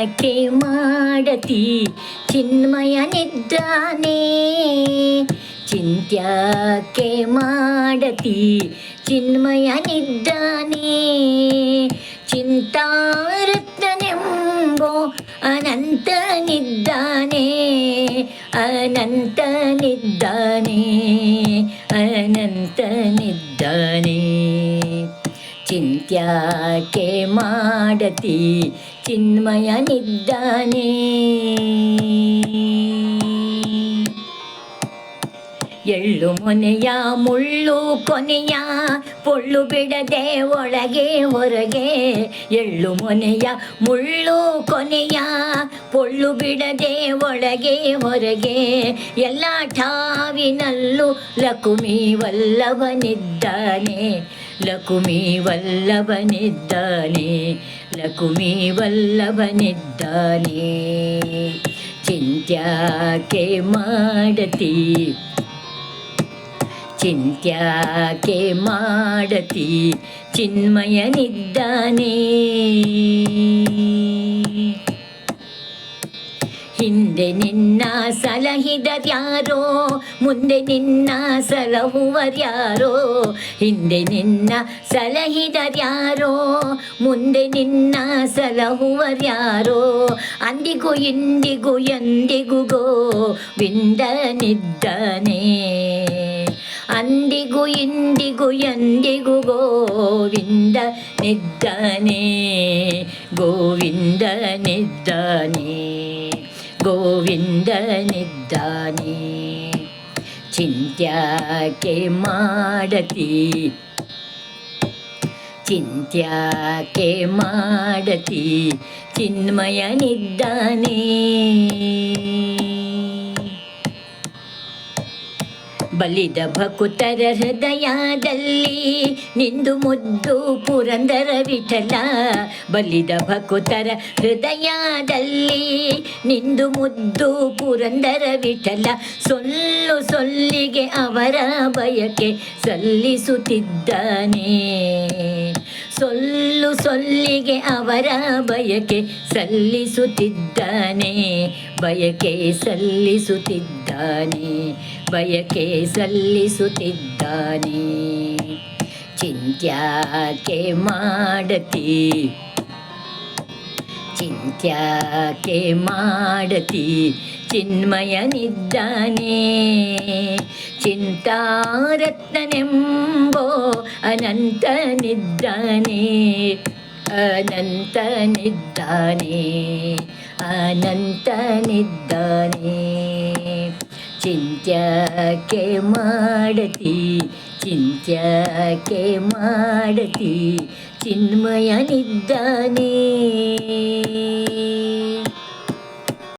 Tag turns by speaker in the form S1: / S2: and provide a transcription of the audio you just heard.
S1: ಚಿಂತ್ಯಕ್ಕೆ ಮಾಡತಿ ಚಿನ್ಮಯನಿದ್ದಾನೆ. ಚಿಂತ್ಯಕ್ಕೆ ಮಾಡತಿ ಚಿನ್ಮಯನಿದ್ದಾನೆ. ಚಿಂತಾರತ್ನನೆಂಬೋ ಅನಂತನಿದ್ದಾನೆ. ಅನಂತನಿದ್ದಾನೆ ಅನಂತನಿದ್ದಾನೆ. ಚಿಂತ್ಯಕ್ಕೆ ಮಾಡತಿ ಚಿನ್ಮಯನಿದ್ದಾನೆ. ಎಳ್ಳು ಮೊನೆಯ ಮುಳ್ಳು ಕೊನೆಯ ಪೊಳ್ಳು ಬಿಡದೆ ಒಳಗೆ ಹೊರಗೆ. ಎಳ್ಳು ಮೊನೆಯ ಮುಳ್ಳು ಕೊನೆಯ ಪೊಳ್ಳು ಬಿಡದೆ ಒಳಗೆ ಹೊರಗೆ. ಎಲ್ಲ ಠಾವಿನಲ್ಲೂ ಲಕುಮಿ ವಲ್ಲಭನಿದ್ದಾನೆ. ಲಕುಮಿ ವಲ್ಲಭನಿದ್ದಾನೆ. ಲಕುಮಿ ವಲ್ಲಭನಿದ್ದಾನೆ. ಚಿಂತ್ಯಕ್ಕೆ ಮಾಡತಿ ಚಿಂತ್ಯಕ್ಕೆ ಮಾಡತಿ ಚಿನ್ಮಯನಿದ್ದಾನೆ. ಹಿಂದೆ ನಿನ್ನ ಸಲಹಿದರ್ಯಾರೋ ಮುಂದೆ ನಿನ್ನ ಸಲಹುವರ್ಯಾರೋ. ಹಿಂದೆ ನಿನ್ನ ಸಲಹಿದರ್ಯಾರೋ ಮುಂದೆ ನಿನ್ನ ಸಲಹುವರ್ಯಾರೋ. ಅಂದಿಗೂ ಇಂದಿಗೂ ಎಂದಿಗೂ ಗೋವಿಂದನಿದ್ದಾನೆ. ಅಂದಿಗೂ ಇಂದಿಗೂ ಎಂದಿಗೂ ಗೋವಿಂದನಿದ್ದಾನೆ. ಗೋವಿಂದನಿದ್ದಾನೆ ಗೋವಿಂದನಿದ್ದಾನೆ. ಚಿಂತ್ಯಕ್ಕೆ ಮಾಡತಿ ಚಿಂತ್ಯಕ್ಕೆ ಮಾಡತಿ ಚಿನ್ಮಯನಿದ್ದಾನೆ. ಬಲಿದ ಭಕುತರ ಹೃದಯದಲ್ಲಿ ನಿಂದು ಮುದ್ದು ಪುರಂದರ ವಿಠಲ. ಬಲಿದ ಭಕುತರ ಹೃದಯದಲ್ಲಿ ನಿಂದು ಮುದ್ದು ಪುರಂದರ ವಿಠಲ. ಸೊಲ್ಲು ಸೊಲ್ಲಿಗೆ ಅವರ ಬಯಕೆ ಸಲ್ಲಿಸುತ್ತಿದ್ದಾನೆ. ಸೊಲ್ಲು ಸೊಲ್ಲಿಗೆ ಅವರ ಬಯಕೆ ಸಲ್ಲಿಸುತ್ತಿದ್ದಾನೆ. ಬಯಕೆ ಸಲ್ಲಿಸುತ್ತಿದ್ದಾನೆ. ಬಯಕೆ ಸಲ್ಲಿಸುತ್ತಿದ್ದಾನೆ. ಚಿಂತ್ಯಕ್ಕೆ ಮಾಡತಿ ಚಿಂತ್ಯಕ್ಕೆ ಮಾಡತಿ ಚಿನ್ಮಯನಿದ್ದಾನೆ. ಚಿಂತಾರತ್ನನೆಂಬೋ ಅನಂತನಿದ್ದಾನೆ. ಅನಂತನಿದ್ದಾನೆ ಅನಂತನಿದ್ದಾನೆ. ಚಿಂತ್ಯಕ್ಕೆ ಮಾಡತಿ ಚಿಂತ್ಯಕ್ಕೆ ಮಾಡತಿ ಚಿನ್ಮಯನಿದ್ದಾನೆ.